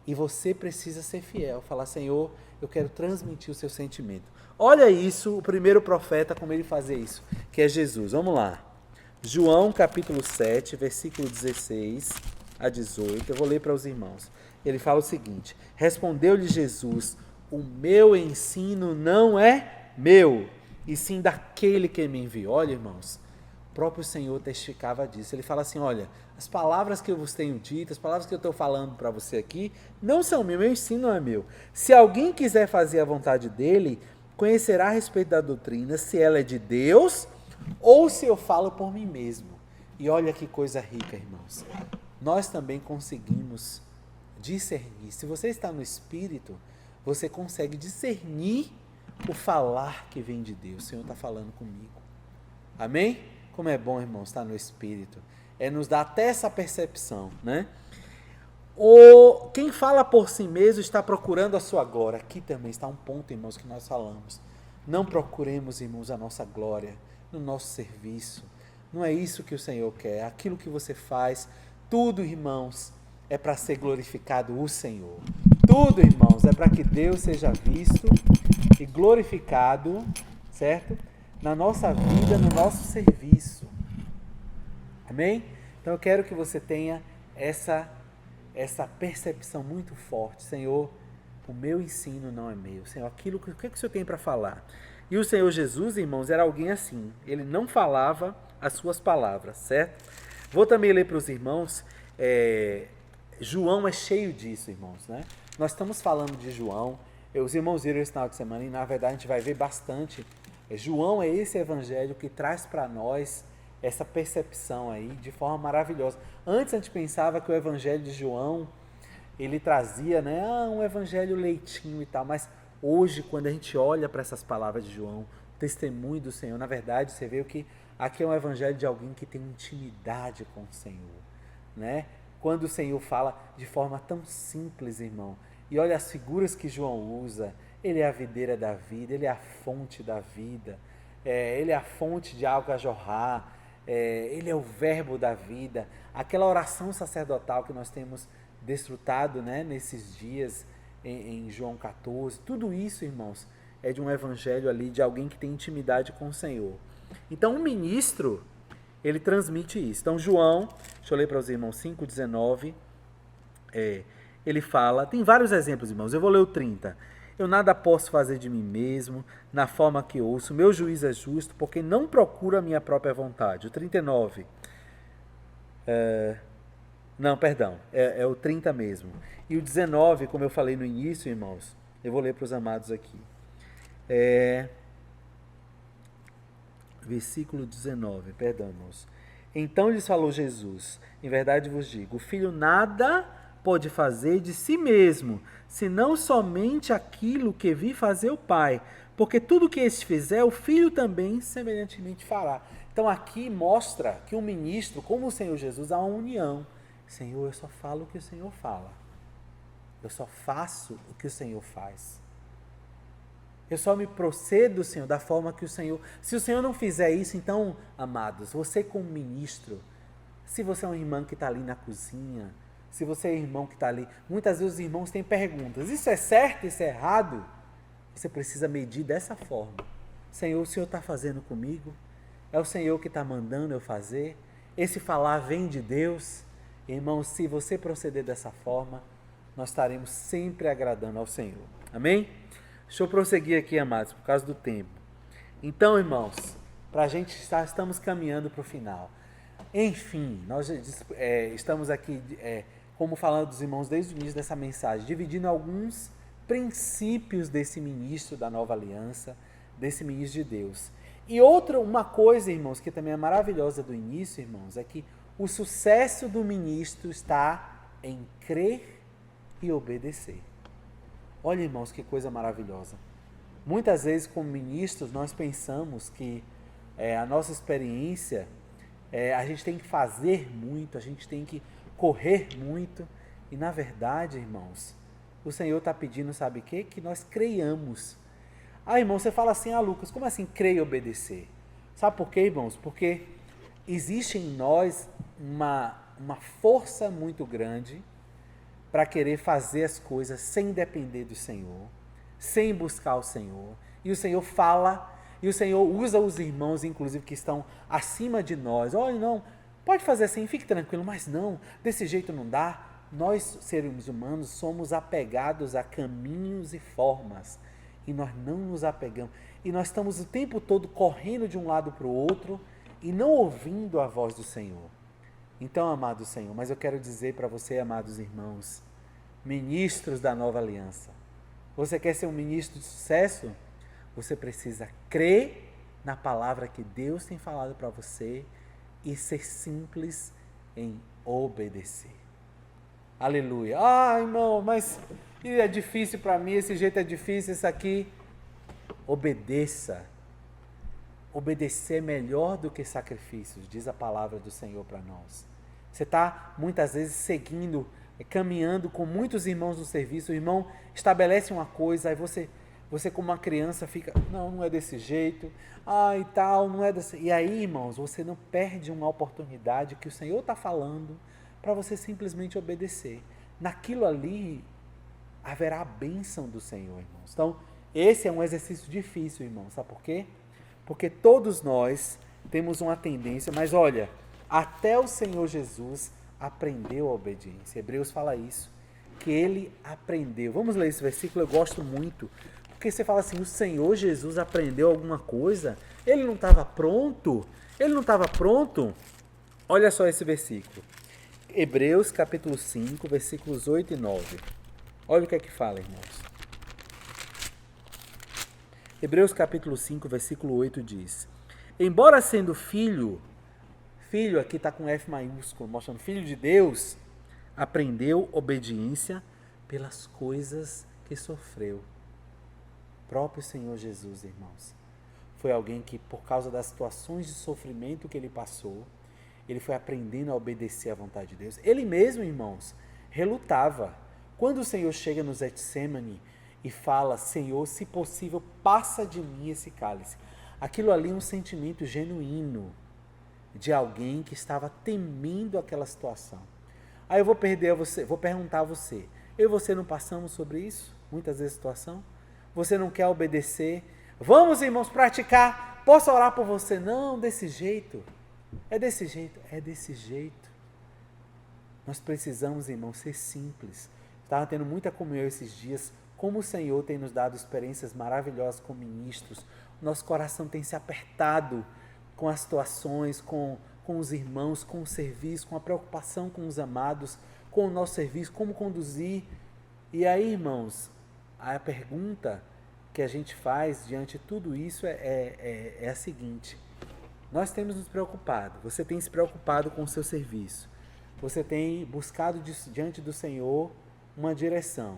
E você precisa ser fiel, falar, Senhor, eu quero transmitir o seu sentimento. Olha isso, o primeiro profeta, como ele fazia isso, que é Jesus. Vamos lá. João capítulo 7, versículo 16 a 18. Eu vou ler para os irmãos. Ele fala o seguinte: respondeu-lhe Jesus, o meu ensino não é meu, e sim daquele que me enviou. Olha, irmãos, o próprio Senhor testificava disso. Ele fala assim, olha, as palavras que eu vos tenho dito, as palavras que eu estou falando para você aqui, não são meu, meu ensino não é meu. Se alguém quiser fazer a vontade dele, conhecerá a respeito da doutrina, se ela é de Deus ou se eu falo por mim mesmo. E olha que coisa rica, irmãos. Nós também conseguimos discernir. Se você está no Espírito, você consegue discernir o falar que vem de Deus. O Senhor está falando comigo. Amém? Como é bom, irmãos, estar no Espírito. Nos dá até essa percepção, né? Quem fala por si mesmo está procurando a sua glória. Aqui também está um ponto, irmãos, que nós falamos. Não procuremos, irmãos, a nossa glória no nosso serviço. Não é isso que o Senhor quer. Aquilo que você faz, tudo, irmãos, é para ser glorificado o Senhor. Tudo, irmãos, é para que Deus seja visto e glorificado, certo? Na nossa vida, no nosso serviço. Amém? Então eu quero que você tenha essa percepção muito forte. Senhor, o meu ensino não é meu. Senhor, o que o Senhor tem para falar? E o Senhor Jesus, irmãos, era alguém assim. Ele não falava as suas palavras, certo? Vou também ler para os irmãos. João é cheio disso, irmãos, né? Nós estamos falando de João. Os irmãos viram esse final de semana e, na verdade, a gente vai ver bastante. João é esse evangelho que traz para nós essa percepção aí de forma maravilhosa. Antes a gente pensava que o evangelho de João, ele trazia, né, um evangelho leitinho e tal, mas hoje, quando a gente olha para essas palavras de João, o testemunho do Senhor, na verdade, você vê que aqui é um evangelho de alguém que tem intimidade com o Senhor, né? Quando o Senhor fala de forma tão simples, irmão, e olha as figuras que João usa, ele é a videira da vida, ele é a fonte da vida, ele é a fonte de água a jorrar, ele é o verbo da vida, aquela oração sacerdotal que nós temos desfrutado, né, nesses dias em João 14, tudo isso, irmãos, é de um evangelho ali, de alguém que tem intimidade com o Senhor. Então o ministro, ele transmite isso. Então João, deixa eu ler para os irmãos 5,19, ele fala, tem vários exemplos, irmãos, eu vou ler o 30. Eu nada posso fazer de mim mesmo, na forma que ouço, meu juiz é justo, porque não procuro a minha própria vontade. O 39, não, perdão, é o 30 mesmo. E o 19, como eu falei no início, irmãos, eu vou ler para os amados aqui. Versículo 19, perdão, irmãos. Então lhes falou Jesus, em verdade vos digo, o filho nada pode fazer de si mesmo, senão somente aquilo que vi fazer o Pai, porque tudo que este fizer, o Filho também semelhantemente fará. Então aqui mostra que o ministro, como o Senhor Jesus, há uma união. Senhor, eu só falo o que o Senhor fala. Eu só faço o que o Senhor faz. Eu só me procedo, Senhor, da forma que o Senhor... Se o Senhor não fizer isso, então, amados, você como ministro, se você é um irmão que está ali na cozinha, se você é irmão que está ali, muitas vezes os irmãos têm perguntas, isso é certo, isso é errado? Você precisa medir dessa forma. Senhor, o Senhor está fazendo comigo? É o Senhor que está mandando eu fazer? Esse falar vem de Deus? Irmão, se você proceder dessa forma, nós estaremos sempre agradando ao Senhor. Amém? Deixa eu prosseguir aqui, amados, por causa do tempo. Então, irmãos, para a gente estamos caminhando para o final. Enfim, nós estamos aqui, como falando dos irmãos desde o início dessa mensagem, dividindo alguns princípios desse ministro da nova aliança, desse ministro de Deus. E uma coisa, irmãos, que também é maravilhosa do início, irmãos, é que o sucesso do ministro está em crer e obedecer. Olha, irmãos, que coisa maravilhosa. Muitas vezes, como ministros, nós pensamos que a nossa experiência, a gente tem que fazer muito, a gente tem que correr muito. E, na verdade, irmãos, o Senhor está pedindo, sabe o quê? Que nós creiamos. Irmão, você fala assim, Lucas, como assim crer e obedecer? Sabe por quê, irmãos? Porque existe em nós uma força muito grande para querer fazer as coisas sem depender do Senhor, sem buscar o Senhor. E o Senhor fala, e o Senhor usa os irmãos, inclusive, que estão acima de nós. Olha, não, pode fazer assim, fique tranquilo, mas não, desse jeito não dá. Nós, seres humanos, somos apegados a caminhos e formas, e nós não nos apegamos. E nós estamos o tempo todo correndo de um lado para o outro e não ouvindo a voz do Senhor. Então, amado Senhor, mas eu quero dizer para você, amados irmãos, ministros da nova aliança, você quer ser um ministro de sucesso? Você precisa crer na palavra que Deus tem falado para você e ser simples em obedecer. Aleluia. Ah, irmão, mas é difícil para mim, esse jeito é difícil, isso aqui. Obedeça. Obedecer é melhor do que sacrifícios, diz a palavra do Senhor para nós. Você está muitas vezes seguindo, caminhando com muitos irmãos no serviço, o irmão estabelece uma coisa, aí você como uma criança fica, não é desse jeito, e tal, não é desse... E aí, irmãos, você não perde uma oportunidade que o Senhor está falando para você simplesmente obedecer. Naquilo ali haverá a bênção do Senhor, irmãos. Então, esse é um exercício difícil, irmãos. Sabe por quê? Porque todos nós temos uma tendência, mas olha, até o Senhor Jesus aprendeu a obediência. Hebreus fala isso, que ele aprendeu. Vamos ler esse versículo, eu gosto muito, porque você fala assim, o Senhor Jesus aprendeu alguma coisa? Ele não estava pronto? Ele não estava pronto? Olha só esse versículo. Hebreus capítulo 5, versículos 8 e 9. Olha o que é que fala, irmãos. Hebreus capítulo 5, versículo 8 diz: embora sendo filho aqui está com F maiúsculo, mostrando filho de Deus, aprendeu obediência pelas coisas que sofreu. O próprio Senhor Jesus, irmãos, foi alguém que, por causa das situações de sofrimento que ele passou, ele foi aprendendo a obedecer à vontade de Deus. Ele mesmo, irmãos, relutava. Quando o Senhor chega no Getsêmani e fala, Senhor, se possível, passa de mim esse cálice. Aquilo ali é um sentimento genuíno de alguém que estava temendo aquela situação. Aí eu vou perguntar a você, eu e você não passamos sobre isso? Muitas vezes situação? Você não quer obedecer? Vamos, irmãos, praticar. Posso orar por você? Não, desse jeito. É desse jeito. É desse jeito. Nós precisamos, irmãos, ser simples. Estava tendo muita comunhão esses dias. Como o Senhor tem nos dado experiências maravilhosas como ministros. Nosso coração tem se apertado com as situações, com os irmãos, com o serviço, com a preocupação com os amados, com o nosso serviço, como conduzir. E aí, irmãos, a pergunta que a gente faz diante de tudo isso é a seguinte: nós temos nos preocupado, você tem se preocupado com o seu serviço, você tem buscado diante do Senhor uma direção.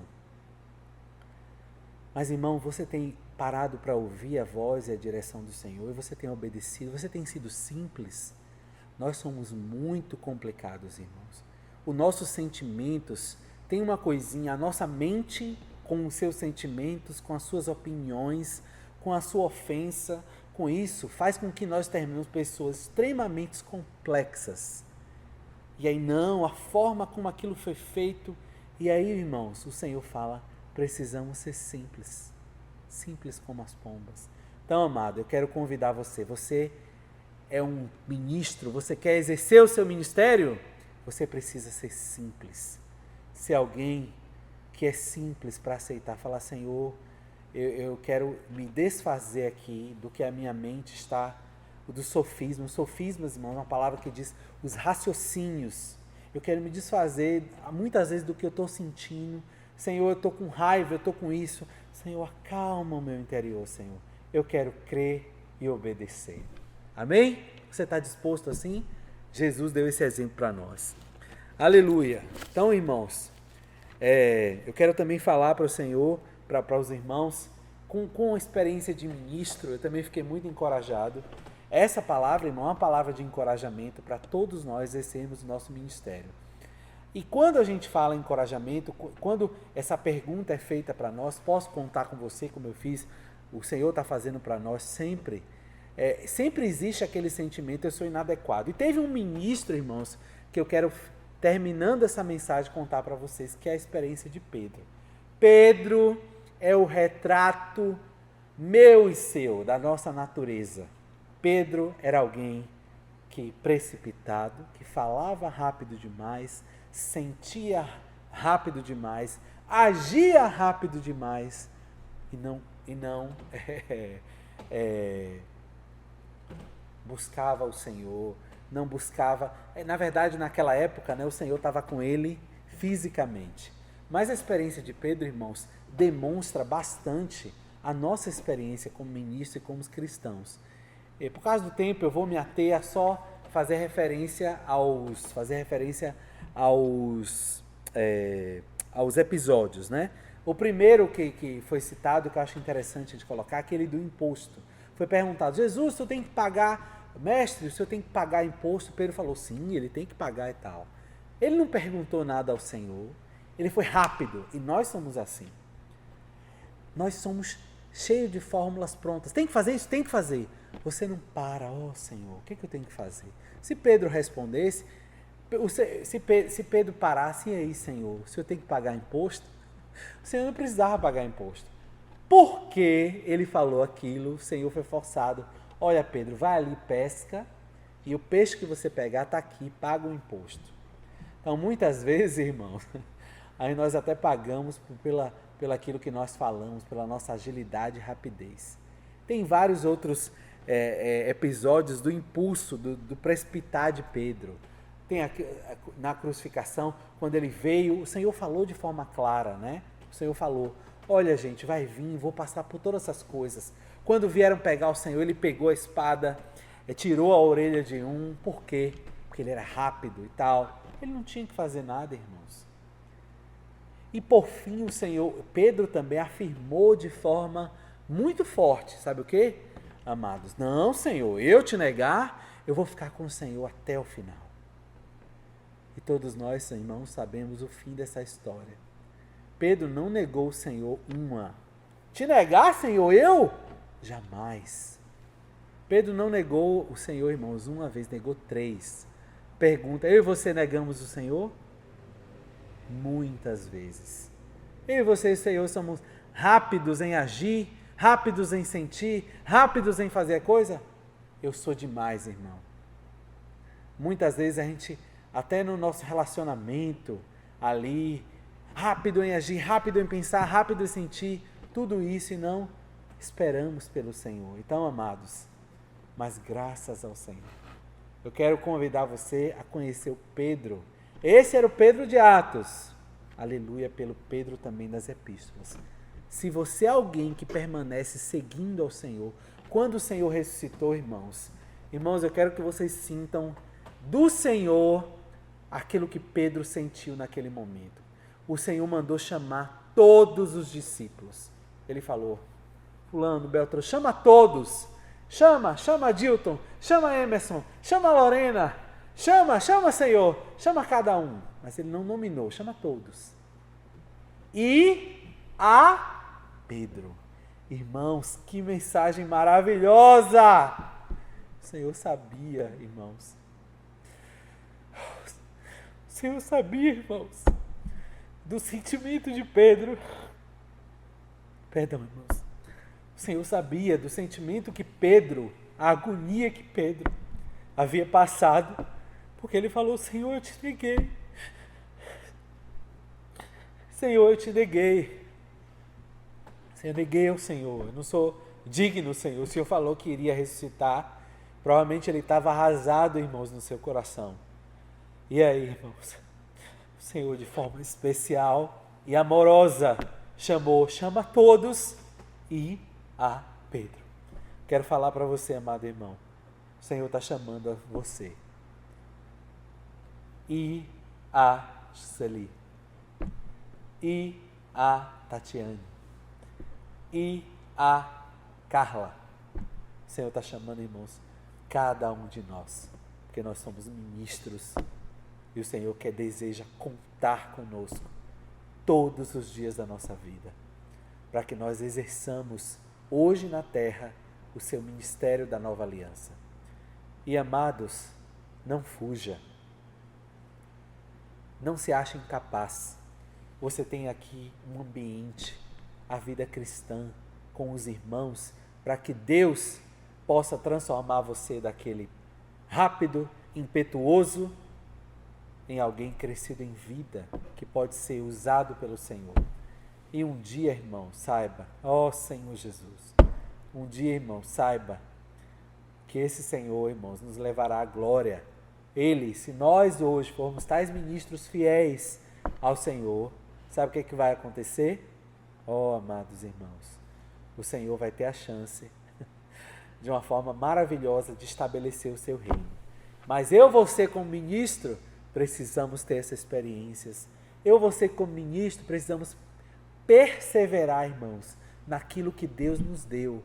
Mas, irmão, você tem parado para ouvir a voz e a direção do Senhor, e você tem obedecido, você tem sido simples? Nós somos muito complicados, irmãos. Os nossos sentimentos têm uma coisinha, a nossa mente com os seus sentimentos, com as suas opiniões, com a sua ofensa, com isso, faz com que nós terminemos pessoas extremamente complexas. E aí não, a forma como aquilo foi feito, e aí, irmãos, o Senhor fala, precisamos ser simples, simples como as pombas. Então, amado, eu quero convidar você é um ministro, você quer exercer o seu ministério? Você precisa ser simples, ser alguém que é simples para aceitar, falar, Senhor, eu quero me desfazer aqui do que a minha mente está, dos sofismas. Sofismas, irmão, é uma palavra que diz os raciocínios. Eu quero me desfazer, muitas vezes, do que eu estou sentindo. Senhor, eu estou com raiva, eu estou com isso. Senhor, acalma o meu interior, Senhor. Eu quero crer e obedecer. Amém? Você está disposto assim? Jesus deu esse exemplo para nós. Aleluia. Então, irmãos, eu quero também falar para o Senhor, para os irmãos, com a experiência de ministro, eu também fiquei muito encorajado. Essa palavra, irmão, é uma palavra de encorajamento para todos nós exercermos o nosso ministério. E quando a gente fala em encorajamento, quando essa pergunta é feita para nós, posso contar com você, como eu fiz, o Senhor está fazendo para nós sempre, sempre existe aquele sentimento, eu sou inadequado. E teve um ministro, irmãos, que eu quero terminando essa mensagem, contar para vocês que é a experiência de Pedro. Pedro é o retrato meu e seu, da nossa natureza. Pedro era alguém que precipitado, que falava rápido demais, sentia rápido demais, agia rápido demais e não buscava o Senhor, não buscava. Na verdade, naquela época, o Senhor estava com ele fisicamente. Mas a experiência de Pedro, irmãos, demonstra bastante a nossa experiência como ministro e como cristãos. E por causa do tempo, eu vou me ater a só fazer referência aos episódios, né? O primeiro que foi citado, que eu acho interessante de colocar, é aquele do imposto. Foi perguntado: Jesus, o senhor tem que pagar, mestre, o senhor tem que pagar imposto? Pedro falou: sim, ele tem que pagar e tal. Ele não perguntou nada ao Senhor, ele foi rápido, e nós somos assim. Nós somos cheios de fórmulas prontas. Tem que fazer isso? Tem que fazer. Você não para, Senhor, o que eu tenho que fazer? Se Pedro respondesse, se Pedro parasse, e aí, Senhor, o senhor tem que pagar imposto? O Senhor não precisava pagar imposto. Porque ele falou aquilo, o Senhor foi forçado. Olha, Pedro, vai ali, pesca, e o peixe que você pegar está aqui, paga o imposto. Então, muitas vezes, irmãos, aí nós até pagamos pelo aquilo que nós falamos, pela nossa agilidade e rapidez. Tem vários outros episódios do impulso, do precipitar de Pedro. Tem aqui, na crucificação, quando ele veio, o Senhor falou de forma clara, né? O Senhor falou: olha, gente, vai vir, vou passar por todas essas coisas. Quando vieram pegar o Senhor, ele pegou a espada, tirou a orelha de um. Por quê? Porque ele era rápido e tal. Ele não tinha que fazer nada, irmãos. E por fim, o Senhor, Pedro também afirmou de forma muito forte, sabe o quê, amados? Não, Senhor, eu te negar, eu vou ficar com o Senhor até o final. E todos nós, irmãos, sabemos o fim dessa história. Pedro não negou o Senhor uma. Te negar, Senhor, eu? Jamais. Pedro não negou o Senhor, irmãos, uma vez, negou 3. Pergunta: eu e você negamos o Senhor? Muitas vezes. Eu e você, Senhor, somos rápidos em agir, rápidos em sentir, rápidos em fazer a coisa? Eu sou demais, irmão. Muitas vezes a gente, até no nosso relacionamento, ali, rápido em agir, rápido em pensar, rápido em sentir, tudo isso, e não esperamos pelo Senhor. Então, amados, mas graças ao Senhor, eu quero convidar você a conhecer o Pedro. Esse era o Pedro de Atos. Aleluia, pelo Pedro também das epístolas. Se você é alguém que permanece seguindo ao Senhor, quando o Senhor ressuscitou, irmãos, eu quero que vocês sintam do Senhor aquilo que Pedro sentiu naquele momento. O Senhor mandou chamar todos os discípulos. Ele falou: fulano, Beltrão, chama todos. Chama Dilton, chama Emerson, chama Lorena, chama Senhor, chama cada um. Mas ele não nominou, chama todos. E a Pedro. Irmãos, que mensagem maravilhosa! O Senhor sabia, irmãos. O Senhor sabia, irmãos, do sentimento de Pedro. Perdão, irmãos. O Senhor sabia do sentimento que Pedro, a agonia que Pedro havia passado, porque ele falou: Senhor, eu te neguei. Senhor, eu te neguei. Senhor, eu neguei ao Senhor. Eu não sou digno, Senhor. O Senhor falou que iria ressuscitar. Provavelmente ele estava arrasado, irmãos, no seu coração. E aí, irmãos, o Senhor, de forma especial e amorosa, chama todos e a Pedro. Quero falar para você, amado irmão, o Senhor está chamando a você. E a Celi. E a Tatiane. E a Carla. O Senhor está chamando, irmãos, cada um de nós, porque nós somos ministros e o Senhor deseja contar conosco todos os dias da nossa vida, para que nós exerçamos hoje na terra o seu ministério da nova aliança. E amados, não fuja. Não se ache incapaz. Você tem aqui um ambiente, a vida cristã, com os irmãos, para que Deus possa transformar você daquele rápido, impetuoso, em alguém crescido em vida, que pode ser usado pelo Senhor. E um dia, irmão, saiba, ó Senhor Jesus, um dia, irmão, saiba que esse Senhor, irmãos, nos levará à glória. Ele, se nós hoje formos tais ministros fiéis ao Senhor, sabe o que vai acontecer? Ó, amados irmãos, o Senhor vai ter a chance, de uma forma maravilhosa, de estabelecer o seu reino. Mas eu, você como ministro, precisamos ter essas experiências. Eu, você como ministro, precisamos perseverar, irmãos, naquilo que Deus nos deu.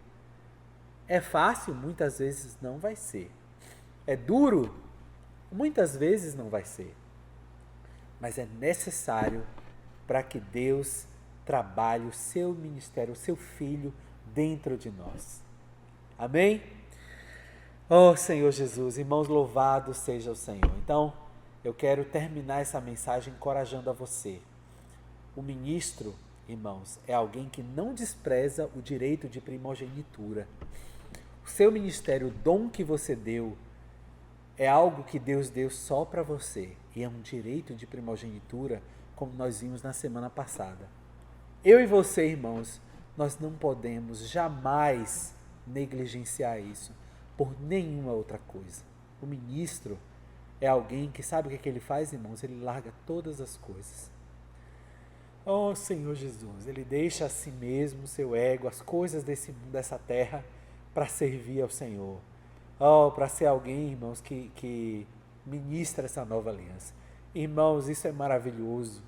É fácil? Muitas vezes não vai ser. É duro? Muitas vezes não vai ser. Mas é necessário para que Deus trabalhe o seu ministério, o seu filho dentro de nós. Amém? Oh Senhor Jesus, irmãos, louvado seja o Senhor. Então, eu quero terminar essa mensagem encorajando a você. O ministro, irmãos, é alguém que não despreza o direito de primogenitura. O seu ministério, o dom que você deu, é algo que Deus deu só para você. E é um direito de primogenitura, como nós vimos na semana passada. Eu e você, irmãos, nós não podemos jamais negligenciar isso por nenhuma outra coisa. O ministro é alguém que sabe o que ele faz, irmãos? Ele larga todas as coisas. Oh Senhor Jesus, ele deixa a si mesmo, o seu ego, as coisas desse mundo, dessa terra, para servir ao Senhor. Oh, para ser alguém, irmãos, que ministra essa nova aliança. Irmãos, isso é maravilhoso,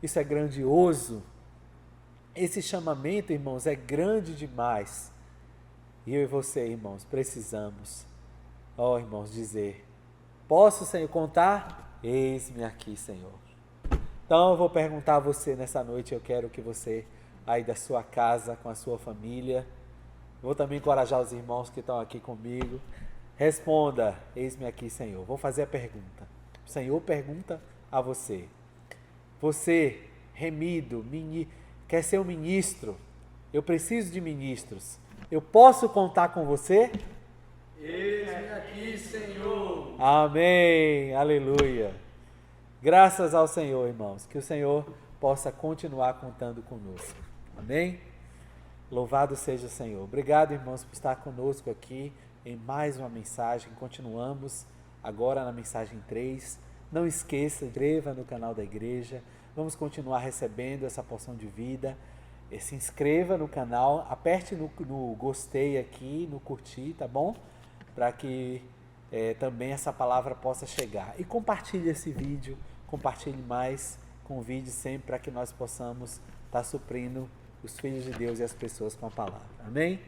isso é grandioso. Esse chamamento, irmãos, é grande demais. E eu e você, irmãos, precisamos, ó irmãos, dizer: posso, Senhor, contar? Eis-me aqui, Senhor. Então eu vou perguntar a você nessa noite, eu quero que você, aí da sua casa, com a sua família, vou também encorajar os irmãos que estão aqui comigo, responda: eis-me aqui, Senhor. Vou fazer a pergunta. O Senhor pergunta a você. Você, remido, quer ser um ministro? Eu preciso de ministros. Eu posso contar com você? Eis-me aqui, Senhor. Amém, aleluia. Graças ao Senhor, irmãos, que o Senhor possa continuar contando conosco. Amém? Louvado seja o Senhor. Obrigado, irmãos, por estar conosco aqui em mais uma mensagem. Continuamos agora na mensagem 3. Não esqueça, inscreva no canal da igreja. Vamos continuar recebendo essa porção de vida. Se inscreva no canal, aperte no gostei aqui, no curtir, tá bom? Para que também essa palavra possa chegar. E compartilhe esse vídeo, compartilhe mais, convide sempre para que nós possamos estar suprindo os filhos de Deus e as pessoas com a palavra. Amém?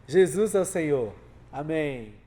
Jesus é o Senhor. Amém.